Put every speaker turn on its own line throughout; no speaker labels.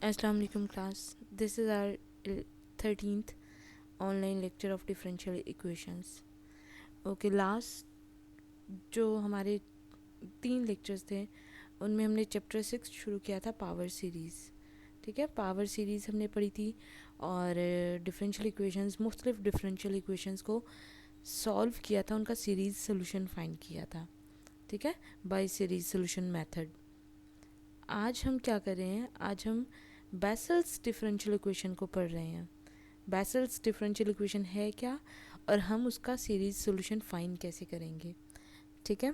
अस्सलाम वालेकुम class. This is our 13th online lecture of differential equations. Okay, last जो हमारे 3 लेक्चर्स थे उनमें हमने चैप्टर 6 शुरू किया था, पावर सीरीज़. ठीक है, पावर सीरीज़ हमने पढ़ी थी और डिफरेंशियल इक्वेशंस, मुख्तलिफ डिफरेंशियल इक्वेशंस को सॉल्व किया था, उनका सीरीज़ सोल्यूशन फाइंड किया था. ठीक है, बाय सीरीज़ सोल्यूशन मेथड. आज हम क्या कर रहे हैं? आज हम बेसल्स डिफरेंशियल इक्वेशन को पढ़ रहे हैं. बेसल्स डिफरेंशियल इक्वेशन है क्या और हम उसका सीरीज सॉल्यूशन फाइंड कैसे करेंगे. ठीक है,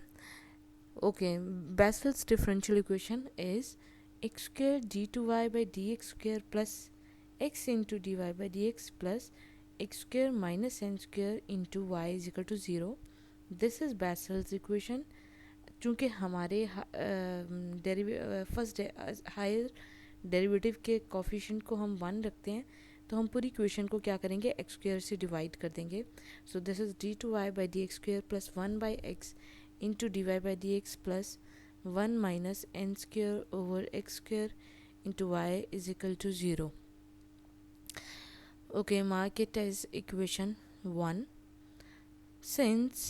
okay. Bessel's differential equation is x square d two Y by D x square plus x into d y by D x plus x square minus n square into y is equal to zero. This is Bessel's equation. चूँकि हमारे first higher derivative के coefficient को हम 1 रखते हैं, तो हम पूरी इक्वेशन को क्या करेंगे, एक्स स्क्वेयर से डिवाइड कर देंगे. So this is d two Y by D x square plus 1 by x into d y by D x plus 1 minus n square over x square into y is equal to zero. Okay, mark it as equation 1. Since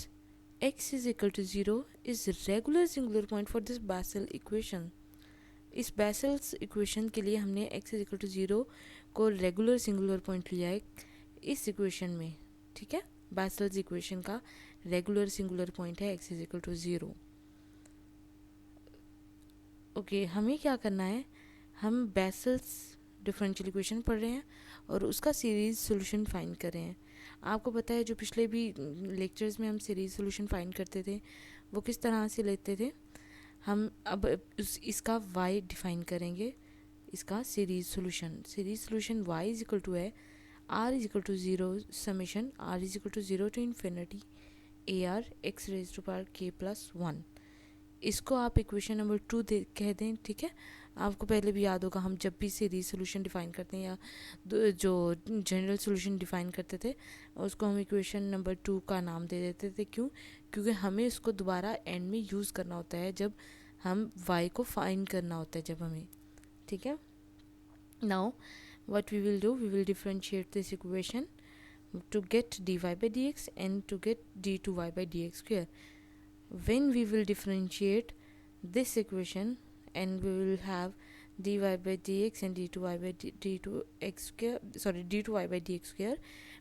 x is equal to 0 is regular singular point for this Bessel equation. इस vessels equation के लिए हमने x is equal to 0 को regular singular point लिया है इस equation में. ठीक है, बेसल्स इक्वेशन का रेगुलर सिंगुलर पॉइंट है x is equal to 0. Okay, हमें क्या करना है, हम बेसल्स डिफरेंशियल इक्वेशन पढ़ रहे हैं और उसका सीरीज सोल्यूशन फाइंड कर रहे हैं. आपको पता है जो पिछले भी लेक्चर्स में हम सीरीज सोल्यूशन फाइंड करते थे वो किस तरह से लेते थे. हम अब इसका y डिफाइन करेंगे, इसका series solution y is equal to है r is equal to 0 summation r is equal to 0 to infinity A R x raise to power k plus 1. इसको आप इक्वेशन नंबर 2 कह दें. ठीक है, आपको पहले भी याद होगा हम जब भी सीरीज सोल्यूशन डिफाइन करते हैं या जो जनरल सोल्यूशन डिफाइन करते थे उसको हम इक्वेशन नंबर 2 का नाम दे देते थे. क्योंकि हमें इसको दोबारा एंड में यूज़ करना होता है जब हम y को फाइंड करना होता है जब हमें. ठीक है, now what we will do, we will differentiate this equation to get dy by dx and to get d2y by dx square. When we will differentiate this equation and we will have dy by dx and d2y by d2x square, sorry, d2y by dx square,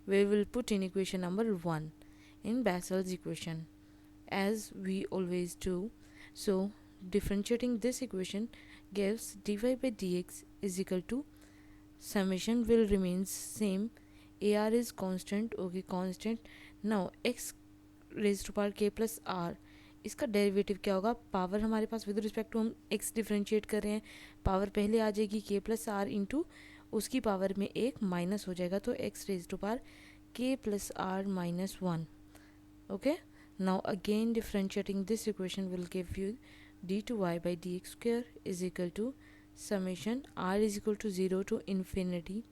we will put in equation number 1 in Bessel's equation as we always do. So differentiating this equation gives dy by dx is equal to summation will remains same, ar is constant. Okay, constant. Now x raised to power k plus r, इसका derivative क्या होगा, power हमारे पास with respect to हम x differentiate कर रहे हैं, power पहले आ जाएगी k प्लस आर इंटू उसकी पावर में एक माइनस हो जाएगा, तो x raise to power k plus are minus 1. Okay, now again differentiating this equation will give you d two Y by D x square is equal to summation r is equal to 0 to infinity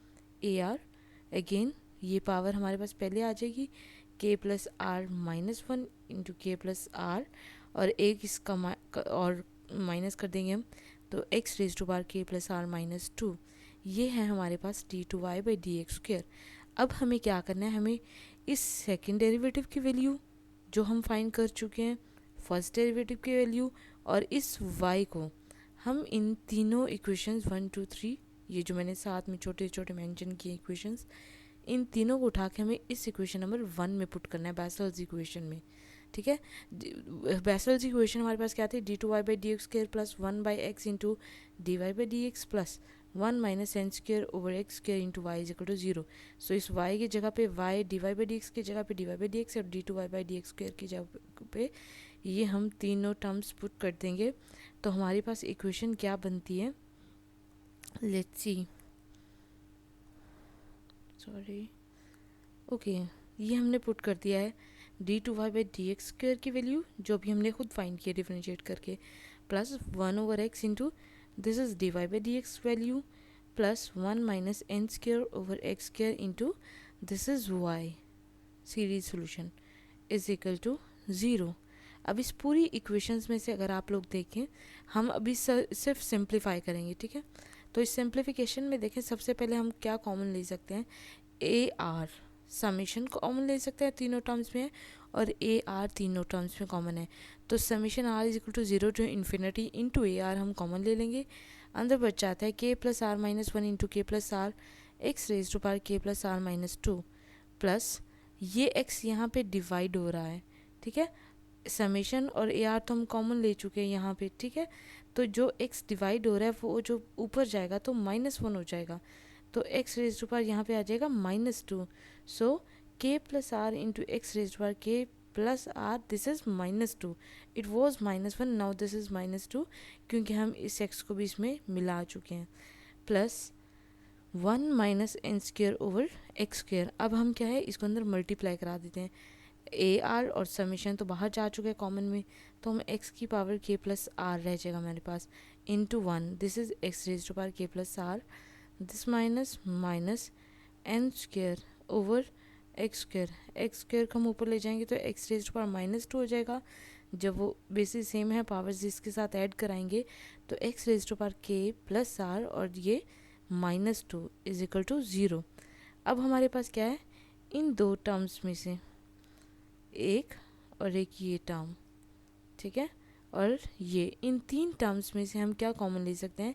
A r. Again ये power हमारे पास पहले आ जाएगी k plus are minus 1 into k plus r और एक इसका और माइनस कर देंगे हम, तो x raise to power k plus are minus 2. ये है हमारे पास D two Y by D x square. अब हमें क्या करना है, हमें इस सेकेंड डेरिवेटिव की वैल्यू जो हम फाइंड कर चुके हैं, फर्स्ट डेरिवेटिव की वैल्यू और इस y को हम इन तीनों इक्वेशंस 1 2 3, ये जो मैंने साथ में छोटे छोटे मेंशन किए इक्वेशंस, इन तीनों को उठा के हमें इस इक्वेशन नंबर 1 में पुट करना है, बेसल्स इक्वेशन में. ठीक है, बेसल्स इक्वेशन हमारे पास क्या थी, d two Y by D x square plus 1 by x into d y by D x plus 1 minus n square over x square into y is equal to 0. So इस y की जगह पे y, d y by D x की जगह पे d y by D x और d two Y by D x square की जगह पे ये हम तीनों टर्म्स पुट कर देंगे. तो हमारे पास इक्वेशन क्या बनती है, लेट्स सी, सॉरी, ओके, ये हमने पुट कर दिया है d two Y by D x square की वैल्यू जो भी हमने खुद फाइंड किया डिफरेंशिएट करके, plus 1 over x into this is d y by D x value plus 1 minus n square over x square into this is y series solution is equal to 0. अब इस पूरी equations में से अगर आप लोग देखें, हम अभी सिर्फ सिंप्लीफाई करेंगे. ठीक है, तो इस सिंप्लीफिकेशन में देखें सबसे पहले हम क्या कॉमन ले सकते हैं, ए आर समीशन कॉमन ले सकते हैं, तीनों टर्म्स में है, और ए आर तीनों टर्म्स में कॉमन है। तो summation r is equal to 0 to infinity into a r हम कॉमन ले लेंगे, अंदर बच जाता है k plus are minus one into k plus r x raise to power k plus are minus two, plus ये एक्स यहाँ पे डिवाइड हो रहा है, ठीक है, समेशन और ए आर तो हम कॉमन ले चुके हैं यहाँ पे, ठीक है। तो जो एक्स डिवाइड हो रहा है वो जो ऊपर जाएगा तो -1 हो जाएगा, तो एक्स रेज टू पावर यहाँ पे आ जाएगा -2, so k plus r into x raise to power k plus r, this is -2, it was -1, now this is -2, क्योंकि हम इस एक्स को भी इसमें मिला चुके हैं, plus 1 minus n square over x square. अब हम क्या है इसको अंदर मल्टीप्लाई करा देते हैं, ए आर और समीशन तो बाहर जा चुके हैं कॉमन में, तो हम एक्स की पावर के प्लस आर रह जाएगा हमारे पास into 1, this is x raise to power k plus r, this minus minus n square over x square, x square को हम ऊपर ले जाएंगे तो एक्स रेज टू पावर -2 हो जाएगा, जब वो बेसिस सेम है पावर्स जिसके साथ ऐड कराएंगे तो x raise to power k plus r और ये -2 इज इक्वल टू 0। अब हमारे पास क्या है, इन दो टर्म्स में से एक और एक ये टर्म, ठीक है, और ये इन तीन टर्म्स में से हम क्या कॉमन ले सकते हैं,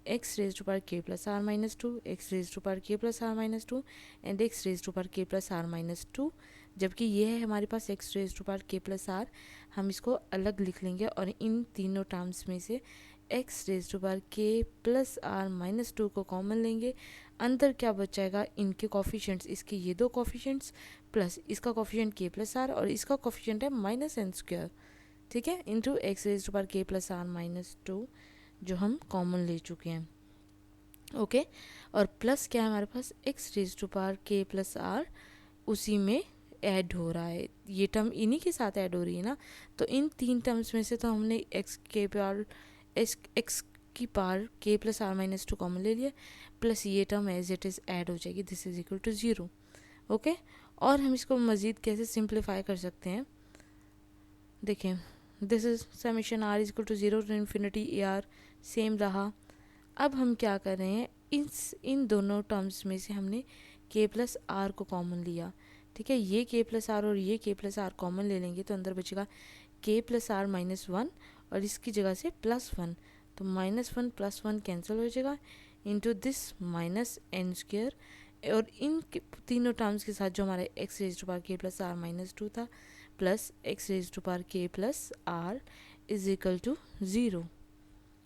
x raise to power k plus r -2, x raise to power k plus r -2 and x raise to power k plus r -2, जबकि ये है हमारे पास x raise to power k plus r, हम इसको अलग लिख लेंगे और इन तीनों टर्म्स में से x raise to power k plus r -2 को कॉमन लेंगे, अंदर क्या बच जाएगा, इनके कॉफिशेंट्स, इसके ये दो कॉफिशेंट्स प्लस इसका कॉफिशेंट के प्लस आर और इसका कॉफिशेंट है -n², ठीक है, into x raise to power k plus r -2 जो हम कॉमन ले चुके हैं, ओके। और प्लस क्या है हमारे पास, x raise to power k plus are उसी में ऐड हो रहा है, ये टर्म इन्हीं के साथ ऐड हो रही है ना, तो इन तीन टर्म्स में से तो हमने एक्स की power k plus r -2 common ले लिया, प्लस ये term as it is add हो जाएगी, this is equal to 0, okay. और हम इसको मज़ीद कैसे सिंप्लीफाई कर सकते हैं, देखें, this is summation r is equal to 0 to infinity A r same रहा। अब हम क्या कर रहे हैं, इन दोनों टर्म्स में से हमने के प्लस आर को कॉमन लिया, ठीक है, ये के प्लस आर और ये के प्लस आर कॉमन ले लेंगे तो अंदर बचेगा के प्लस आर -1 और इसकी जगह से +1, तो -1 + 1 कैंसिल हो जाएगा इंटू दिस -n², और इन तीनों टर्म्स के साथ जो हमारे x raise to power k plus r -2 था plus x raise to power k plus r is equal to 0,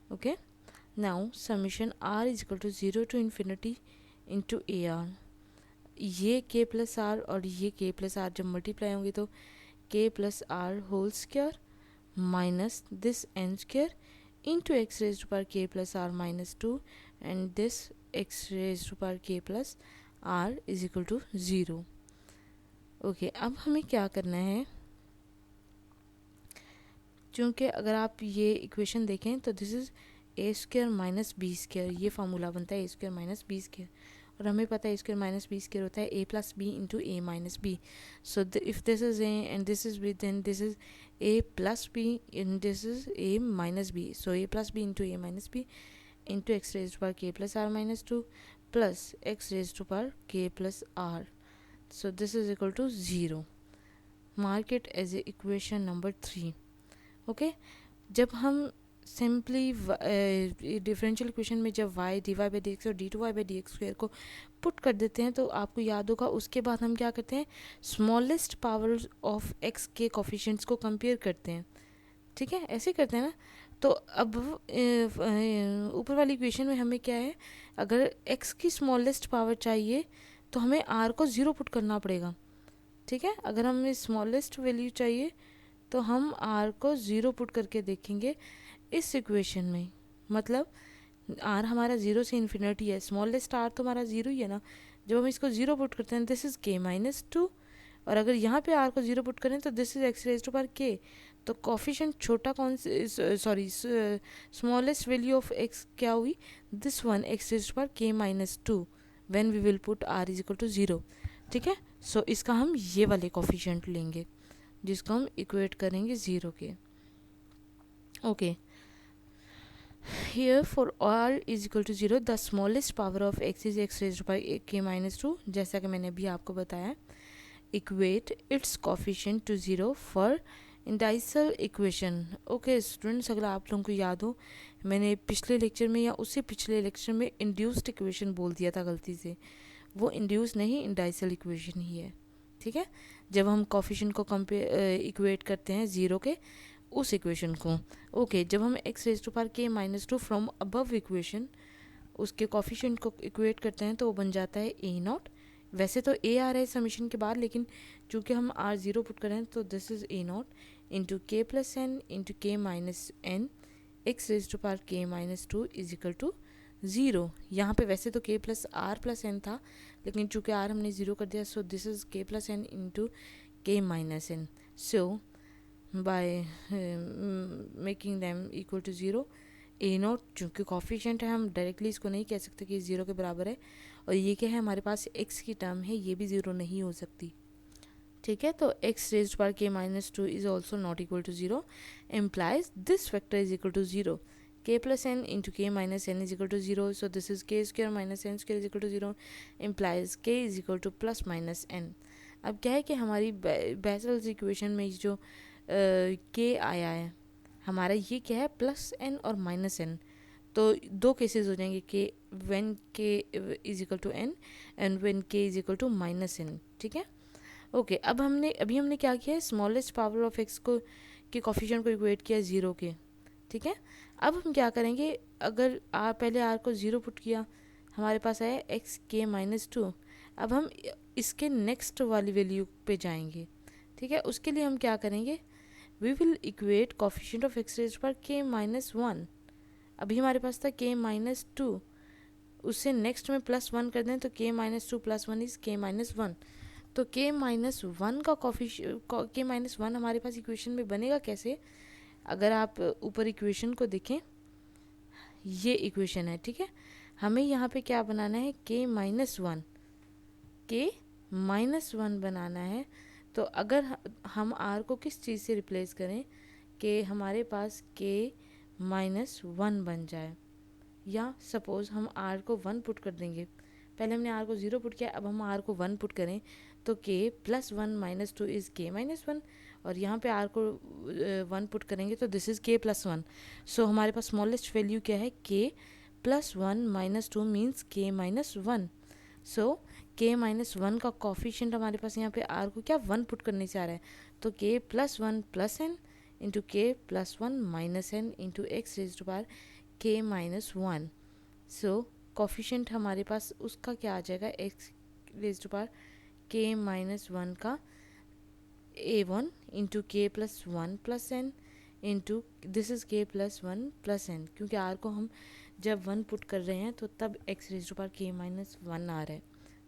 okay. Now summation r is equal to 0 to infinity into a r, ये k plus r और ये k plus are जब multiply होंगे तो k plus r whole square minus this n² into x raise to power k plus r -2 and this x raise to power k plus r is equal to 0, okay. अब हमें क्या करना है, क्योंकि अगर आप ये इक्वेशन देखें तो this is a² minus b², ये फार्मूला बनता है a² माइनस b², और हमें पता है a² माइनस b² होता है a plus b into a minus b, so if this is a and this is b then this is a plus b and this is a minus b, so a plus b into a minus b into x raise to power k plus r -2 plus x raise to power k plus r, so this is equal to 0, mark it as a equation number 3, okay. जब हम simply differential equation में जब y dy by D x और d2y by D x square को put कर देते हैं तो आपको याद होगा उसके बाद हम क्या करते हैं, स्मॉलेस्ट पावर ऑफ x के कोफिशिएंट्स को कंपेयर करते हैं, ठीक है, ऐसे करते हैं ना। तो अब ऊपर वाली इक्वेशन में हमें क्या है, अगर x की स्मॉलेस्ट पावर चाहिए तो हमें r को 0 पुट करना पड़ेगा, ठीक है। अगर हमें स्मॉलेस्ट वैल्यू चाहिए तो हम r को 0 पुट करके देखेंगे इस इक्वेशन में, मतलब r हमारा 0 से इन्फिनिटी है, स्मॉलेस्ट r तो हमारा 0 ही है ना, जब हम इसको 0 पुट करते हैं दिस इज k -2, और अगर यहाँ पे r को 0 पुट करें तो this is x raise to power k, तो कॉफिशिएंट छोटा कौन से, sorry smallest value of x क्या हुई, this one x raise to power k -2 when we will put r is equal to 0, ठीक है। सो इसका हम ये वाले कॉफिशिएंट लेंगे जिसको हम इक्वेट करेंगे 0 के, okay. Here for r is equal to 0 the smallest power of x is x raised by k minus 2, जैसा कि मैंने अभी आपको बताया. Equate its coefficient to 0 for indicial equation. Okay students, अगर आप लोगों को याद हो, मैंने पिछले लेक्चर में या उससे पिछले लेक्चर में इंड्यूस्ड इक्वेशन बोल दिया था गलती से. वो इंड्यूस नहीं, इंडाइसल इक्वेशन ही है. ठीक है, जब हम कोफिशिएंट को इक्वेट करते हैं ज़ीरो के, उस इक्वेशन को. ओके जब हम x raise to power k minus 2 from above equation उसके कोफिशिएंट को इक्वेट करते हैं तो वो बन जाता है ए नॉट. वैसे तो ए आ रहा है समीशन के बाद, लेकिन चूंकि हम आर ज़ीरो पुट कर रहे हैं तो this is a naught into k plus n into k minus n x raise to power k minus 2 is equal to zero. यहाँ पे वैसे तो k plus are plus N था, लेकिन चूंकि आर हमने ज़ीरो कर दिया, so this is k plus n into k minus n. So by making them equal to zero, a naught चूँकि कॉफिशिएंट है हम डायरेक्टली इसको नहीं कह सकते कि ज़ीरो के बराबर है, और ये क्या है हमारे पास एक्स की टर्म है, ये भी ज़ीरो नहीं हो सकती. ठीक है, तो x raised power k minus 2 is also not equal to zero, implies this factor is equal to zero. K plus n into k minus n is equal to zero, so this is k square minus n square is equal to zero, implies k is equal to plus minus n. अब क्या है कि हमारी vessels equation में जो के आया है हमारा, ये क्या है प्लस एन और माइनस एन. तो दो केसेस हो जाएंगे, के when k is equal to n and when k is equal to minus n. ठीक है, ओके अब अभी हमने क्या किया है, स्मॉलेस्ट पावर ऑफ एक्स को के कोफिशिएंट को इक्वेट किया ज़ीरो के. ठीक है, अब हम क्या करेंगे, अगर पहले आर को ज़ीरो पुट किया, हमारे पास आया एक्स के माइनस 2. अब हम इसके नेक्स्ट वाली वैल्यू पे जाएंगे. ठीक है, उसके लिए हम क्या करेंगे, we will equate coefficient of x raise पर के माइनस 1. अभी हमारे पास था के माइनस 2, उससे नेक्स्ट में प्लस 1 कर दें तो के माइनस 2 प्लस 1 इज के माइनस 1. तो के माइनस 1 का के माइनस 1 हमारे पास इक्वेशन में बनेगा कैसे, अगर आप ऊपर इक्वेशन को देखें, ये इक्वेशन है. ठीक है, हमें यहाँ पे क्या बनाना है, के माइनस 1 बनाना है. तो अगर हम आर को किस चीज़ से रिप्लेस करें कि हमारे पास के माइनस 1 बन जाए, या सपोज़ हम आर को 1 पुट कर देंगे. पहले हमने आर को 0 पुट किया, अब हम आर को 1 पुट करें तो के प्लस 1 माइनस 2 इज़ के माइनस 1, और यहाँ पे आर को 1 पुट करेंगे तो दिस इज़ के प्लस 1. सो हमारे पास स्मॉलेस्ट वैल्यू क्या है, के प्लस 1 माइनस 2 मीन्स के माइनस 1. सो के माइनस 1 का कॉफिशिएंट हमारे पास यहाँ पे आर को क्या 1 पुट करने से आ रहा है, तो k plus 1 plus n into k plus 1 minus n into x raised to power k minus 1. So coefficient हमारे पास उसका क्या आ जाएगा, x raised to power k minus 1 का a1 into k plus 1 plus n into this is k plus 1 plus n, क्योंकि r को हम जब 1 पुट कर रहे हैं तो तब x raise to power k minus 1 आ रहा है.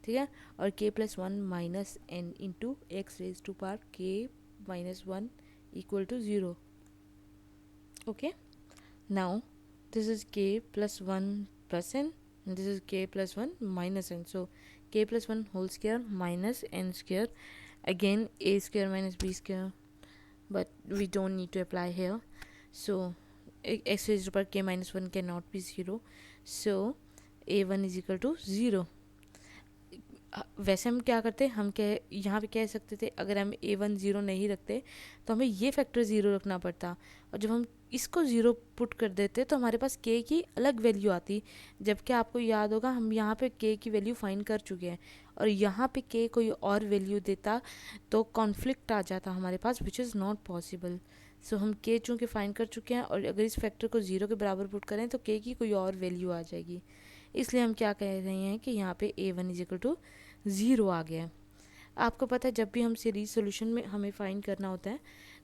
ठीक है, और k plus 1 minus n into x raise to power k minus 1 equal to 0. Okay, now this is k plus 1 plus n, this is k plus 1 minus n. So k plus 1 whole square minus n square, again a square minus b square, but we don't need to apply here. So x raised to power k minus 1 cannot be 0, so a1 is equal to 0. वैसे हम क्या करते, हम यहाँ पे कह सकते थे अगर हम a1 ज़ीरो नहीं रखते तो हमें ये फैक्टर ज़ीरो रखना पड़ता, और जब हम इसको ज़ीरो पुट कर देते तो हमारे पास k की अलग वैल्यू आती. जबकि आपको याद होगा हम यहाँ पे k की वैल्यू फाइंड कर चुके हैं, और यहाँ पे k कोई और वैल्यू देता तो कॉन्फ्लिक्ट आ जाता हमारे पास, विच इज़ नॉट पॉसिबल. सो हम k चूँकि फाइंड कर चुके हैं, और अगर इस फैक्टर को ज़ीरो के बराबर पुट करें तो k की कोई और वैल्यू आ जाएगी. इसलिए हम क्या कह रहे हैं कि यहाँ पे a1 इज इक्वल टू 0 आ गया. आपको पता है जब भी हम सीरीज सोल्यूशन में हमें फाइंड करना होता है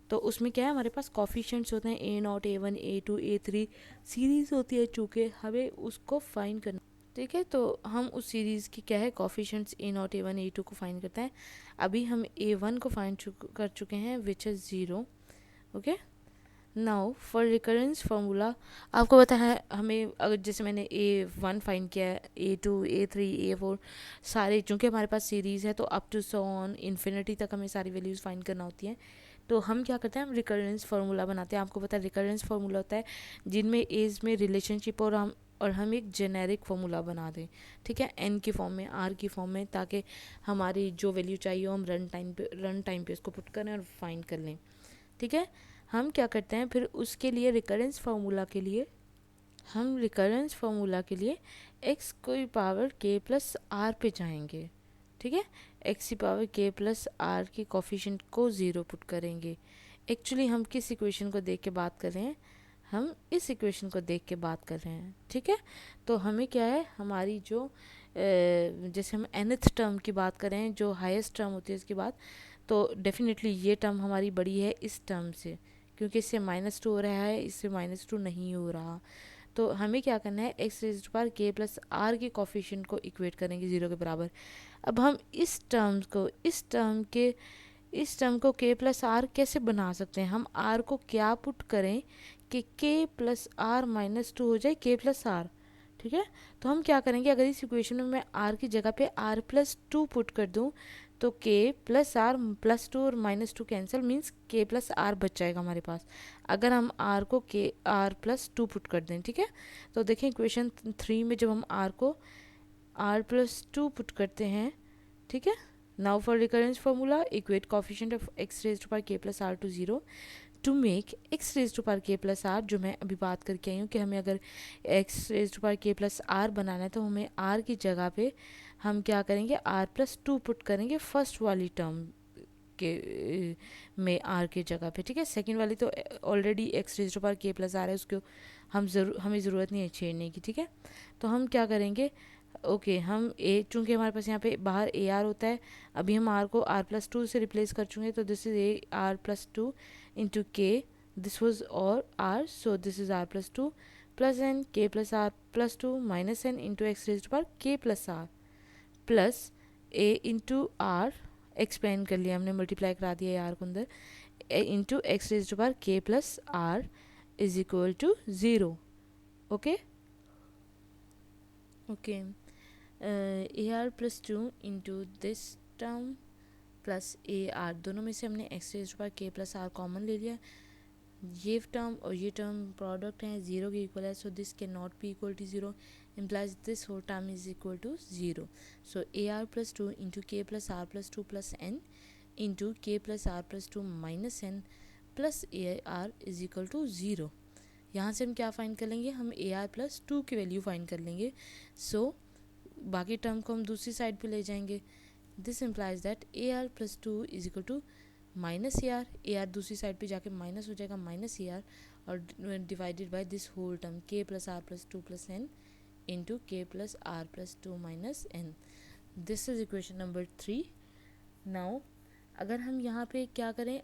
तो उसमें क्या है, हमारे पास कॉफिशिएंट्स होते हैं a0 a1 a2 a3, series होती है चूँकि हमें उसको फाइंड करना. ठीक है, तो हम उस सीरीज़ की क्या है कॉफिशिएंट्स a0 a1 a2 को फाइंड करते हैं. अभी हम a1 को फाइंड कर चुके हैं which is 0. Okay, now for recurrence formula आपको पता है हमें, अगर जैसे मैंने a1 फाइंड किया है, a2 a3 a4 सारे, चूँकि हमारे पास सीरीज़ है तो up to so on infinity तक हमें सारी वैल्यूज़ फाइंड करना होती हैं. तो हम क्या करते हैं, हम रिकरेंस फार्मूला बनाते हैं। आपको पता है रिकरेंस फार्मूला होता है जिनमें एज में रिलेशनशिप और हम एक जेनेरिक फार्मूला बना दें, ठीक है, एन की फॉर्म में, आर की फॉर्म में, ताकि हमारी जो वैल्यू चाहिए हो हम रन टाइम पे उसको पुट करें और फाइंड कर लें, ठीक है। हम क्या करते हैं फिर उसके लिए रिकरेंस फार्मूला के लिए, हम रिकरेंस फार्मूला के लिए एक्स की पावर के प्लस आर पे जाएंगे, ठीक है। एक्स की पावर के प्लस आर की कोफिशिएंट को ज़ीरो पुट करेंगे। एक्चुअली हम किस इक्वेशन को देख के बात कर रहे हैं, हम इस इक्वेशन को देख के बात कर रहे हैं, ठीक है। तो हमें क्या है, हमारी जो जैसे हम nth टर्म की बात कर रहे हैं, जो हाईएस्ट टर्म होती है उसकी बात, तो डेफिनेटली ये टर्म हमारी बड़ी है इस टर्म से, क्योंकि इससे -2 हो रहा है, इससे -2 नहीं हो रहा। तो हमें क्या करना है, x raise to power k plus are के कोफिशिएंट को इक्वेट करेंगे 0 के बराबर। अब हम इस टर्म को के प्लस आर कैसे बना सकते हैं, हम आर को क्या पुट करें कि के प्लस आर -2 हो जाए के प्लस आर, ठीक है। तो हम क्या करेंगे, अगर इस इक्वेशन में मैं आर की जगह पे r+2 पुट कर दूं, तो के प्लस आर +2 और -2 कैंसिल, मीन्स के प्लस आर बच जाएगा हमारे पास, अगर हम आर को के r+2 पुट कर दें, ठीक है। तो देखें इक्वेशन 3 में जब हम आर को r+2 पुट करते हैं, ठीक है। Now for recurrence formula, equate coefficient of x raise to power k plus r to 0 to make x raise to power k plus are, जो मैं अभी बात करके आई हूँ कि हमें अगर x raise to power k plus are बनाना है तो हमें आर की जगह पे हम क्या करेंगे, r+2 पुट करेंगे फर्स्ट वाली टर्म के में आर की जगह पे, ठीक है। सेकंड वाली तो already x raise to power k plus r है, उसको हमें ज़रूरत नहीं है छेड़ने की, ठीक है। तो हम क्या करेंगे, ओके हम चूँकि हमारे पास यहाँ पे बाहर ए आर होता है, अभी हम आर को r+2 से रिप्लेस कर चुके हैं, तो this is r+2 into k, this was और r, so this is r+2 plus n k plus r+2 minus n into x raise to power k plus are plus a into r, expand कर लिया हमने, multiply करा दिया r को अंदर, into x raise to power k plus r is equal to 0, okay okay. A are plus 2 into this term plus a are, दोनों में से हमने एक्स रेज पर के प्लस आर कॉमन ले लिया, ये टर्म और ये टर्म प्रोडक्ट है 0 के इक्वल है, so this can not be equal to 0, implies this whole term is equal to 0. So AR plus 2 into K plus R plus 2 plus N into K plus R plus 2 minus N plus AR is equal to 0. यहाँ से हम क्या find कर लेंगे, हम AR plus 2 की value find कर लेंगे, सो बाकी टर्म को हम दूसरी साइड पे ले जाएंगे। This implies that AR plus 2 is equal to minus AR दूसरी साइड पे जाके माइनस हो जाएगा -AR, और divided by this whole term K plus R plus 2 plus N into K plus R plus 2 minus N. This is equation number 3. Now अगर हम यहाँ पे क्या करें,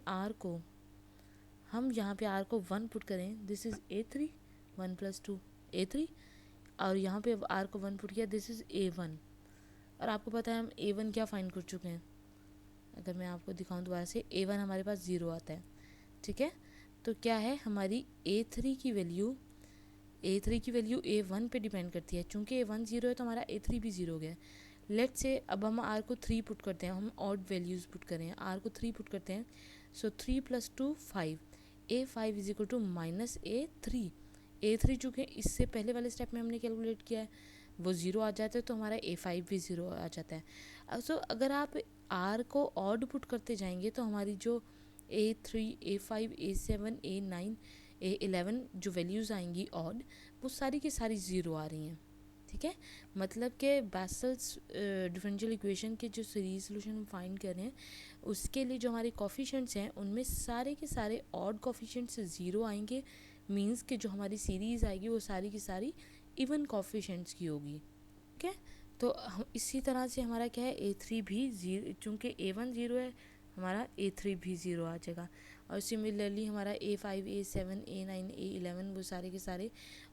हम यहाँ पे R को 1 पुट करें, this is A3, 1 plus 2 A3, और यहाँ पे R को 1 पुट किया, दिस इज़ A1, और आपको पता है हम A1 क्या फाइंड कर चुके हैं, अगर मैं आपको दिखाऊं दोबारा से, A1 हमारे पास 0 आता है, ठीक है। तो क्या है, हमारी A3 की वैल्यू A1 पे डिपेंड करती है, चूंकि A1 0 है तो हमारा A3 भी 0 हो गया। लेट से अब हम R को 3 पुट करते हैं, हम ऑड वैल्यूज़ पुट करें, R को 3 पुट करते हैं, so 3 + 2 5, A5 is equal to minus A3 चूँकि इससे पहले वाले स्टेप में हमने कैलकुलेट किया है, वो 0 आ जाता है, तो हमारा A5 भी 0 आ जाता है। सो अगर आप R को ऑड पुट करते जाएंगे तो हमारी जो A3, A5, A7, A9, A11 जो वैल्यूज़ आएंगी ऑड, वो सारी की सारी 0 आ रही हैं, ठीक है। मतलब कि बेसल्स डिफरेंशियल इक्वेशन के जो सीरीज सोल्यूशन हम फाइंड कर रहे हैं, उसके लिए जो हमारे कोफिशिएंट्स हैं उनमें सारे के सारे ऑड कोफिशिएंट्स 0 आएंगे, मींस कि जो हमारी सीरीज़ आएगी वो सारी की सारी इवन कोफिशिएंट्स की होगी, ठीक है। तो हम इसी तरह से हमारा क्या है, A3 भी 0, चूँकि A1 0 है, हमारा A3 भी 0 आ जाएगा, और सिमिलरली हमारा A5, A7, A9, A11 वो सारे के सारे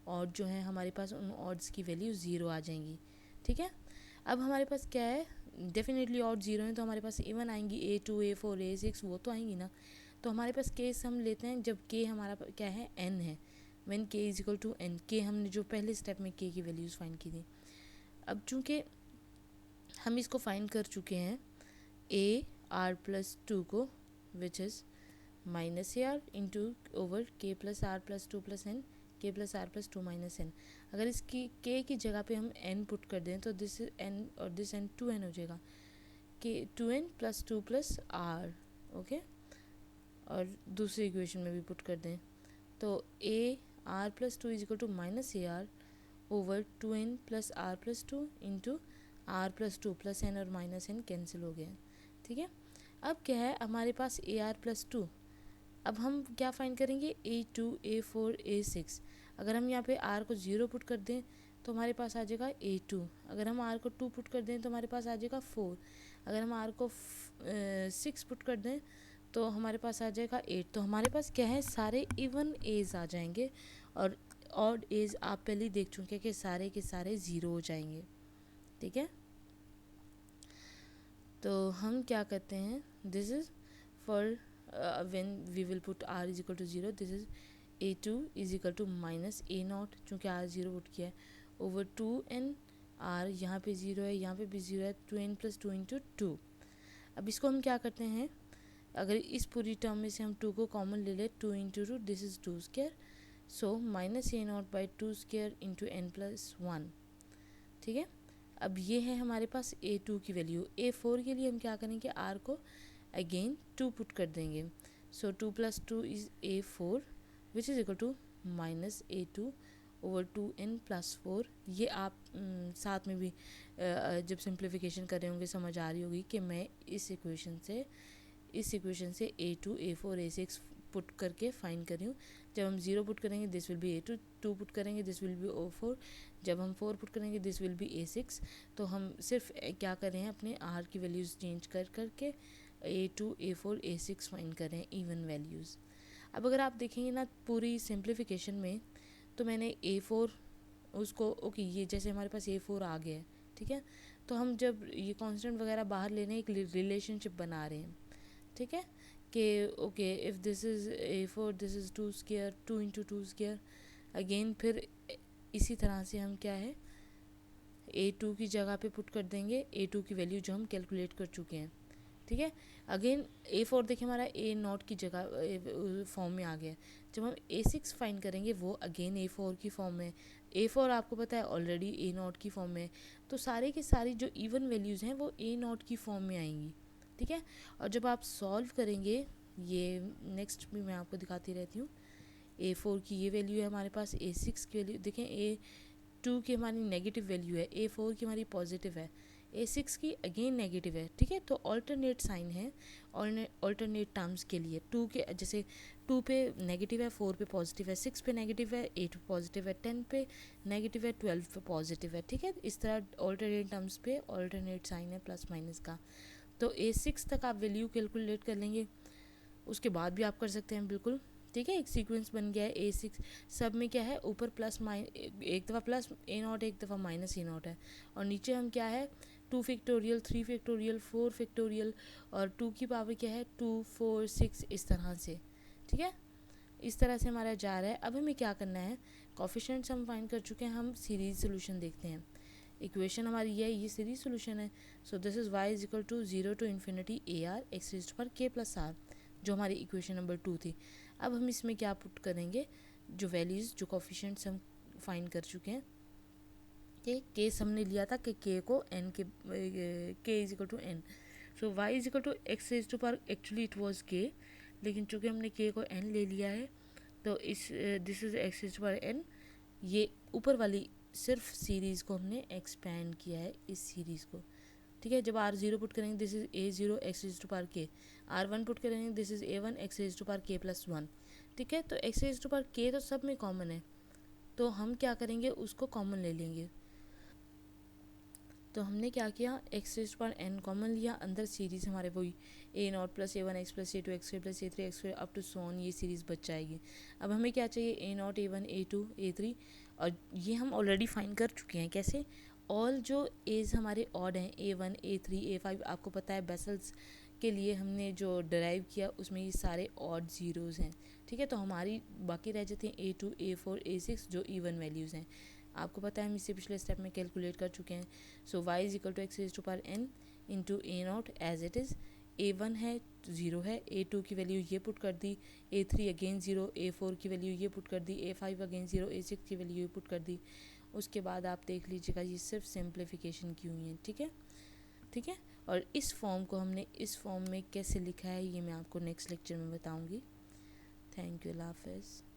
ऑड जो हैं हमारे पास, उन ऑड्स की वैल्यू 0 आ जाएंगी, ठीक है। अब हमारे पास क्या है, डेफिनेटली ऑड 0 है तो हमारे पास इवन आएंगी, A2, A4, A6 वो तो आएंगी ना। तो हमारे पास केस हम लेते हैं जब K हमारा क्या है, N है, when K is equal to N, K हमने जो पहले स्टेप में K की वैल्यूज़ फाइंड की थी। अब चूँकि हम इसको फाइंड कर चुके हैं AR+2 को, which is minus A r into over k plus are plus two plus n, k plus are plus two minus n. अगर इसकी के की जगह पे हम एन पुट कर दें तो दिस एन और दिस एन 2n हो जाएगा, के 2n plus two plus R. Okay, और दूसरी इक्वेशन में भी पुट कर दें तो A are plus two is equal to minus A R over 2n plus are plus two into R plus two plus N, और माइनस एन कैंसिल हो गया। ठीक है, अब क्या है हमारे पास ए आर प्लस टू। अब हम क्या फाइंड करेंगे, A2 A4 A6। अगर हम यहाँ पे R को 0 पुट कर दें तो हमारे पास आ जाएगा A2। अगर हम R को 2 पुट कर दें तो हमारे पास आ जाएगा 4। अगर हम R को 6 पुट कर दें तो हमारे पास आ जाएगा 8। तो हमारे पास क्या है, सारे इवन एज आ जाएंगे, और ऑड एज आप पहले ही देख चुके हैं कि सारे के सारे 0 हो जाएंगे। ठीक है, तो हम क्या करते हैं, this is for when we will put r is equal to 0, this is a2 is equal to minus a naught, चूँकि r 0 पुट किया है, over 2n, r यहाँ पे 0 है, यहाँ पे भी 0 है, 2n प्लस 2 इंटू 2। अब इसको हम क्या करते हैं, अगर इस पूरी टर्म में से हम 2 को कॉमन ले लें, 2 into 2 this is 2 square, so minus A not by 2 square into N plus 1। ठीक है, अब ये है हमारे पास a2 की वैल्यू। a4 के लिए हम क्या करेंगे, r को अगेन 2 पुट कर देंगे, so 2 plus 2 is a4 which is equal to minus a2 over 2n plus 4। ये आप साथ में भी जब सिंप्लीफिकेशन कर रहे होंगे समझ आ रही होगी कि मैं इस इक्वेशन से a2 a4 a6 पुट करके फाइंड कर रही हूँ। जब हम 0 पुट करेंगे this will be a2, 2 put करेंगे दिस विल बी o4, जब हम 4 पुट करेंगे दिस विल बी a6। तो हम सिर्फ क्या कर रहे हैं, अपने r की वैल्यूज़ चेंज कर करके a2 a4 a6 फाइंड कर रहे हैं इवन वैल्यूज़। अब अगर आप देखेंगे ना पूरी सिंप्लीफिकेशन में, तो मैंने a4 उसको ओके ये जैसे हमारे पास a4 आ गया है। ठीक है, तो हम जब ये कांस्टेंट वगैरह बाहर ले रहे हैं, एक रिलेशनशिप बना रहे हैं। ठीक है, कि okay if this is a4 this is 2 square, 2 into 2 square. Again फिर इसी तरह से हम क्या है a2 की जगह पे पुट कर देंगे a2 की वैल्यू जो हम कैलकुलेट कर चुके हैं। ठीक है, अगेन a4 देखिए हमारा a नॉट की जगह फॉर्म में आ गया। जब हम a6 फाइंड करेंगे वो अगेन a4 की फॉर्म में, a4 आपको पता है ऑलरेडी a नॉट की फॉर्म में, तो सारे के सारी जो इवन वैल्यूज़ हैं वो a नॉट की फॉर्म में आएंगी। ठीक है, और जब आप सॉल्व करेंगे, ये नेक्स्ट भी मैं आपको दिखाती रहती हूँ, a4 की ये वैल्यू है हमारे पास, a6 की वैल्यू देखें, a2 की हमारी नेगेटिव वैल्यू है, a4 की हमारी पॉजिटिव है, a6 की अगेन नेगेटिव है। ठीक है, तो ऑल्टरनेट साइन है ऑल्टरनेट टर्म्स के लिए। 2 के जैसे 2 पे नेगेटिव है, 4 पे पॉजिटिव है, 6 पे नेगेटिव है, 8 पे पॉजिटिव है, 10 पे नेगेटिव है, 12 पे पॉजिटिव है। ठीक है, इस तरह ऑल्टरनेट टर्म्स पे ऑल्टरनेट साइन है प्लस माइनस का। तो a6 तक आप वैल्यू कैलकुलेट कर लेंगे, उसके बाद भी आप कर सकते हैं बिल्कुल। ठीक है, एक सीक्वेंस बन गया है a6, सब में क्या है ऊपर प्लस एक दफ़ा प्लस a नॉट, एक दफ़ा माइनस a नॉट है, और नीचे हम क्या है 2 फैक्टोरियल, 3 फैक्टोरियल, 4 फैक्टोरियल, और 2 की पावर क्या है 2 4 6 इस तरह से। ठीक है, इस तरह से हमारा जा रहा है। अब हमें क्या करना है, कोफिशिएंट्स हम फाइंड कर चुके हैं, हम सीरीज सोल्यूशन देखते हैं। इक्वेशन हमारी ये सीरीज सोल्यूशन है। So this is y is equal to 0 to infinity A R X raised पर k प्लस आर, जो हमारी इक्वेशन नंबर 2 थी। अब हम इसमें क्या पुट करेंगे, जो वैल्यूज़ जो कोफिशिएंट्स हम फाइंड कर चुके हैं, कि केस हमने लिया था कि k को n के k is equal to n, so y is equal to X raised to पर एक्चुअली इट वाज k, लेकिन चूँकि हमने k को n ले लिया है तो इस this is X raised to पर n, ये ऊपर वाली सिर्फ सीरीज़ को हमने एक्सपैंड किया है इस सीरीज़ को। ठीक है, जब r0 पुट करेंगे this is a0 x raised to power k, r1 put करेंगे this is a1 x raised to power k plus 1। ठीक है, तो x raised to power k तो सब में कॉमन है, तो हम क्या करेंगे उसको कॉमन ले लेंगे। तो हमने क्या किया, X raised to power n common लिया, अंदर सीरीज़ हमारे वही a not plus a1 X plus a2 X plus a3 X up to so on, ये सीरीज़ बच जाएगी। अब हमें क्या चाहिए, a not a1 a2 a3, और ये हम ऑलरेडी फाइंड कर चुके हैं। कैसे, ऑल जो एज हमारे ऑड हैं a1 a3 a5, आपको पता है बेसल्स के लिए हमने जो डराइव किया उसमें ये सारे ऑड ज़ीरोज़ हैं। ठीक है, तो हमारी बाकी रह जाते हैं a2 a4 a6 जो इवन वैल्यूज़ हैं। आपको पता है हम इससे पिछले स्टेप में कैलकुलेट कर चुके हैं। So y is equal to X raised to power n into a not as it is, A1 है 0 है, A2 की वैल्यू ये पुट कर दी, A3 अगेन 0, A4 की वैल्यू ये पुट कर दी, A5 अगेन 0, A6 की वैल्यू ये पुट कर दी। उसके बाद आप देख लीजिएगा ये सिर्फ सिंप्लीफिकेशन की हुई है, ठीक है, ठीक है। और इस फॉर्म को हमने इस फॉर्म में कैसे लिखा है ये मैं आपको नेक्स्ट लेक्चर में बताऊंगी। थैंक यू, अल्लाह हाफ़िज़।